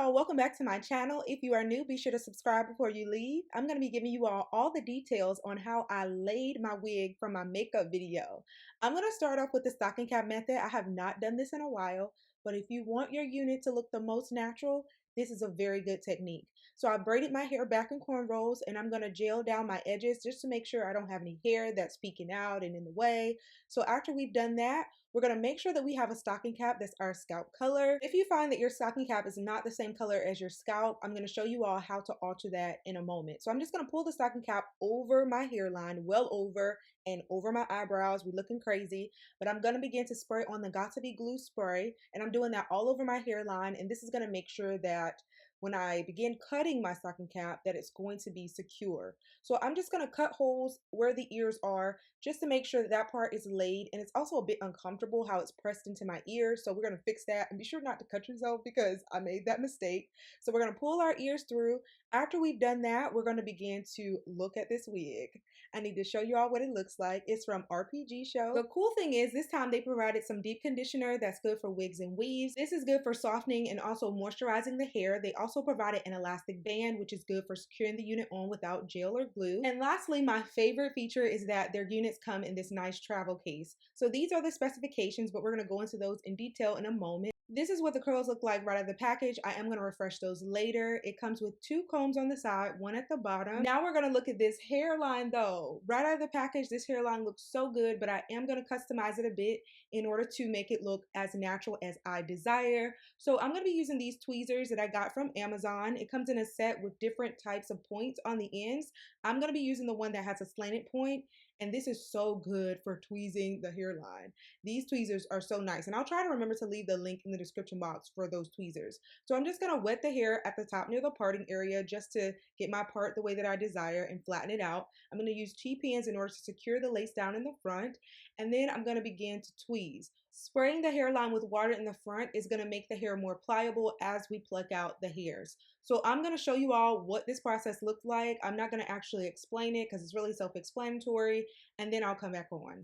y'all, welcome back to my channel. If you are new, be sure to subscribe before you leave. I'm going to be giving you all the details on how I laid my wig from my makeup video. I'm going to start off with the stocking cap method. I have not done this in a while, but if you want your unit to look the most natural, this is a very good technique. So I braided my hair back in cornrows and I'm going to gel down my edges just to make sure I don't have any hair that's peeking out and in the way. So after we've done that, we're going to make sure that we have a stocking cap that's our scalp color. If you find that your stocking cap is not the same color as your scalp, I'm going to show you all how to alter that in a moment. So I'm just going to pull the stocking cap over my hairline, well over, and over my eyebrows. We're looking crazy, but I'm going to begin to spray on the Got2b glue spray, and I'm doing that all over my hairline, and this is going to make sure that when I begin cutting my stocking cap that it's going to be secure. So I'm just going to cut holes where the ears are just to make sure that that part is laid, and it's also a bit uncomfortable how it's pressed into my ears, so we're going to fix that. And be sure not to cut yourself because I made that mistake. So we're going to pull our ears through. After we've done that, we're going to begin to look at this wig. I need to show you all what it looks like. It's from RPGSHOW. The cool thing is this time they provided some deep conditioner that's good for wigs and weaves. This is good for softening and also moisturizing the hair. They also provided an elastic band, which is good for securing the unit on without gel or glue. And lastly, my favorite feature is that their units come in this nice travel case. So these are the specifications, but we're going to go into those in detail in a moment. This is what the curls look like right out of the package. I am going to refresh those later. It comes with 2 combs on the side, 1 at the bottom. Now we're going to look at this hairline though. Right out of the package, this hairline looks so good, but I am going to customize it a bit in order to make it look as natural as I desire. So I'm going to be using these tweezers that I got from Amazon. It comes in a set with different types of points on the ends. I'm going to be using the one that has a slanted point, and this is so good for tweezing the hairline. These tweezers are so nice, and I'll try to remember to leave the link in the description box for those tweezers. So I'm just going to wet the hair at the top near the parting area just to get my part the way that I desire and flatten it out. I'm going to use T-pins in order to secure the lace down in the front, and then I'm going to begin to tweeze. Spraying the hairline with water in the front is going to make the hair more pliable as we pluck out the hairs. So I'm going to show you all what this process looks like. I'm not going to actually explain it because it's really self-explanatory, and then I'll come back on.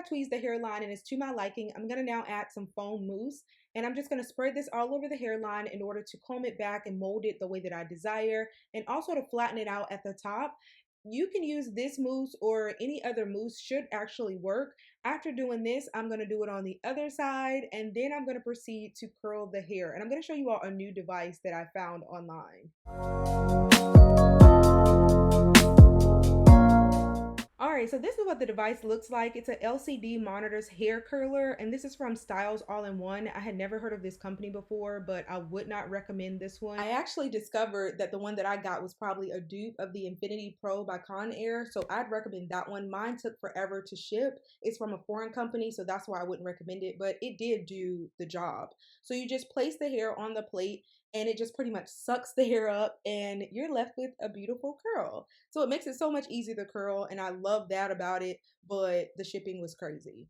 Tweeze the hairline and it's to my liking. I'm going to now add some foam mousse, and I'm just going to spread this all over the hairline in order to comb it back and mold it the way that I desire, and also to flatten it out at the top. You can use this mousse or any other mousse, should actually work. After doing this, I'm going to do it on the other side, and then I'm going to proceed to curl the hair, and I'm going to show you all a new device that I found online. Alright, so this is what the device looks like. It's a LCD monitors hair curler, and this is from Styles All-in-One. I had never heard of this company before, but I would not recommend this one. I actually discovered that the one that I got was probably a dupe of the NFINITIPRO by CONAIR, so I'd recommend that one. Mine took forever to ship. It's from a foreign company, so that's why I wouldn't recommend it, but it did do the job. So you just place the hair on the plate, and it just pretty much sucks the hair up, and you're left with a beautiful curl. So it makes it so much easier to curl, and I love that about it, but the shipping was crazy.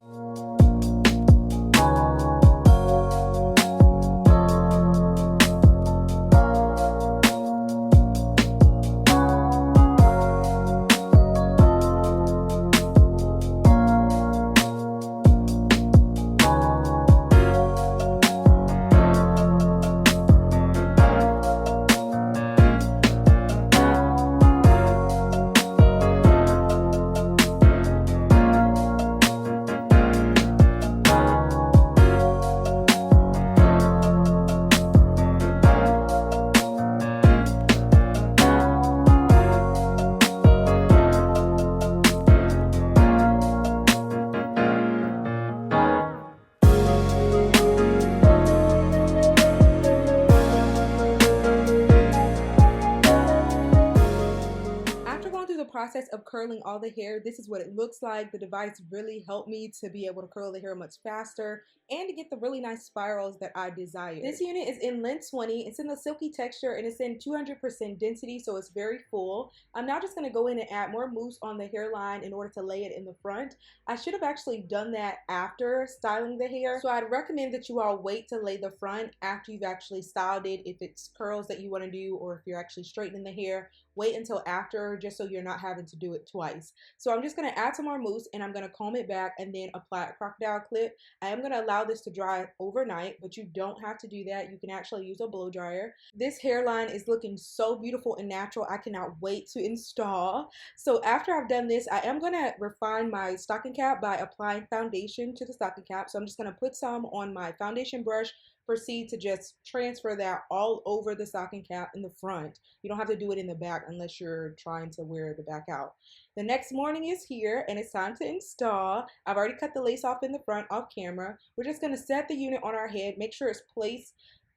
process of curling all the hair, this is what it looks like. The device really helped me to be able to curl the hair much faster and to get the really nice spirals that I desire. This unit is in length 20. It's in the silky texture and it's in 200% density, so it's very full. I'm now just going to go in and add more mousse on the hairline in order to lay it in the front. I should have actually done that after styling the hair, so I'd recommend that you all wait to lay the front after you've actually styled it. If it's curls that you want to do or if you're actually straightening the hair, wait until after, just so you're not having to do it twice. So I'm just going to add some more mousse and I'm going to comb it back and then apply a crocodile clip. I am going to allow this to dry overnight, but you don't have to do that. You can actually use a blow dryer. This hairline is looking so beautiful and natural. I cannot wait to install. So after I've done this, I am going to refine my stocking cap by applying foundation to the stocking cap. So I'm just going to put some on my foundation brush, proceed to just transfer that all over the stocking cap in the front. You don't have to do it in the back unless you're trying to wear the back out. The next morning is here and it's time to install. I've already cut the lace off in the front off camera. We're just going to set the unit on our head, make sure it's placed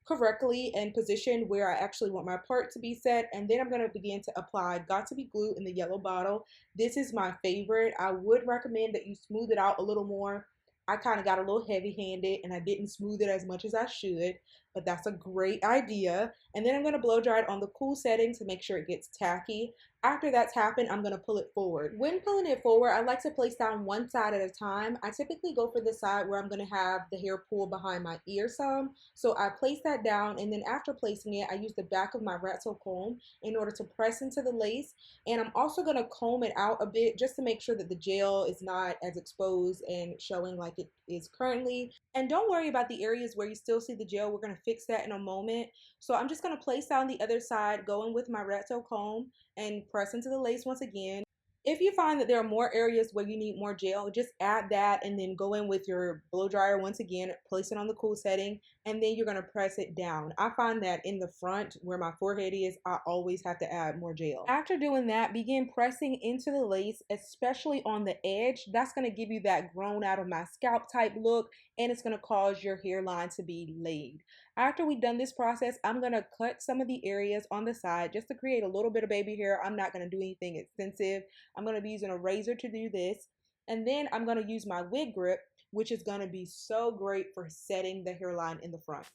correctly and positioned where I actually want my part to be set, and then I'm going to begin to apply Got to Be glue in the yellow bottle. This is my favorite. I would recommend that you smooth it out a little more. I kind of got a little heavy-handed and I didn't smooth it as much as I should, but that's a great idea. And then I'm going to blow dry it on the cool setting to make sure it gets tacky. After that's happened, I'm going to pull it forward. When pulling it forward, I like to place down one side at a time. I typically go for the side where I'm going to have the hair pull behind my ear some. So I place that down, and then after placing it, I use the back of my rat tail comb in order to press into the lace. And I'm also going to comb it out a bit just to make sure that the gel is not as exposed and showing like it is currently. And don't worry about the areas where you still see the gel. We're going to fix that in a moment. So I'm just going to place down the other side, going with my rat tail comb and press into the lace once again. If you find that there are more areas where you need more gel, just add that and then go in with your blow dryer once again, place it on the cool setting, and then you're going to press it down. I find that in the front where my forehead is, I always have to add more gel. After doing that, begin pressing into the lace, especially on the edge. That's going to give you that grown out of my scalp type look, and it's going to cause your hairline to be laid. After we've done this process, I'm going to cut some of the areas on the side just to create a little bit of baby hair. I'm not going to do anything extensive. I'm going to be using a razor to do this. And then I'm going to use my wig grip, which is going to be so great for setting the hairline in the front.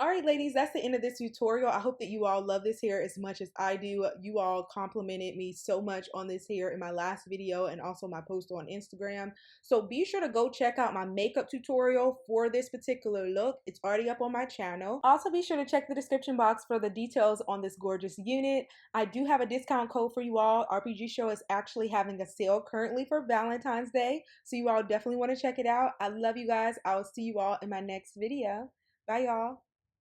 Alright ladies, that's the end of this tutorial. I hope that you all love this hair as much as I do. You all complimented me so much on this hair in my last video and also my post on Instagram. So be sure to go check out my makeup tutorial for this particular look. It's already up on my channel. Also be sure to check the description box for the details on this gorgeous unit. I do have a discount code for you all. RPGSHOW is actually having a sale currently for Valentine's Day. So you all definitely want to check it out. I love you guys. I'll see you all in my next video. Bye y'all.